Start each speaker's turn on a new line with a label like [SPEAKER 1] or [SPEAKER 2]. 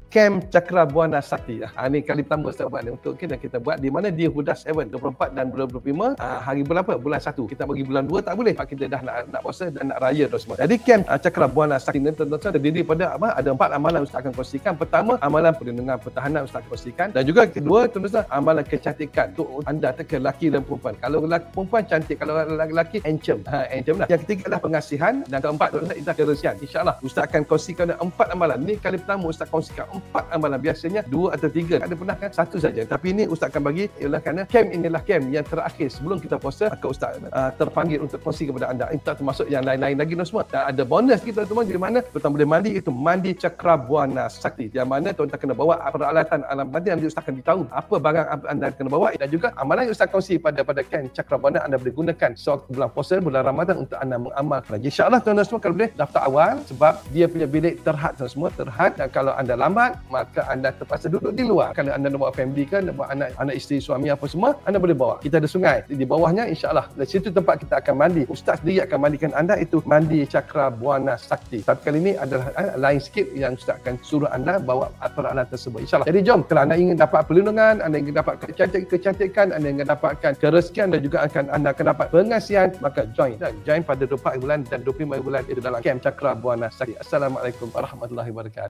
[SPEAKER 1] Camp Cakra Buana Sakti. Ini kali pertama Ustaz buat ni untuk kita buat di mana di Huda 7 24 dan 25 hari bulan apa? Bulan 1. Kita bagi bulan 2 tak boleh. Kita dah nak puasa dan nak raya tu semua. Jadi Camp Cakra Buana Sakti ni tuan-tuan terdiri pada apa? Ada 4 amalan Ustaz akan kongsikan. Pertama, amalan perlindungan pertahanan Ustaz akan kongsikan, dan juga kedua tuan-tuan amalan kecantikan untuk anda lelaki dan perempuan. Kalau perempuan cantik, kalau lelaki handsome. Handsome lah. Yang ketiga adalah pengasihan, dan keempat tuan-tuan ialah keresian. InsyaAllah Ustaz akan kongsikan 4 amalan. Ni kali pertama Ustaz kongsikan 4 amalan. Biasanya 2 atau 3. Ada pernah kan 1 saja. Tapi ini Ustaz akan bagi ialah kerana camp inilah camp yang terakhir sebelum kita puasa, maka Ustaz terpanggil untuk kongsi kepada anda. Ini tak termasuk yang lain-lain lagi semua. Dan ada bonus kita teman di mana tuan boleh mandi, itu mandi Cakra Buana Sakti. Yang mana tuan kena bawa peralatan alam mandi yang Ustaz akan beritahu apa barang anda kena bawa, dan juga amalan yang Ustaz kongsi pada camp Cakra Buana anda boleh gunakan sewaktu bulan puasa, bulan Ramadan untuk anda mengamalkan. InsyaAllah tuan-tuan semua kalau boleh daftar awal, sebab dia punya bilik terhad semua terhad, dan kalau anda lambat maka anda terpaksa duduk di luar. Kalau anda nak bawa family kan, nak bawa anak isteri, suami apa semua, anda boleh bawa. Kita ada sungai di bawahnya, insyaAllah di situ tempat kita akan mandi. Ustaz sendiri akan mandikan anda, itu mandi Cakra Buana Sakti. Tapi kali ini adalah lain sikit, yang Ustaz akan suruh anda bawa peralatan tersebut, insyaAllah. Jadi jom, kalau anda ingin dapat perlindungan, anda ingin dapat kecantikan, anda ingin dapatkan keresian, dan juga anda akan dapat pengasihan, maka join pada 24 bulan dan 25 bulan itu dalam camp Cakra Buana Sakti. Assalamualaikum warahmatullahi wabarakatuh.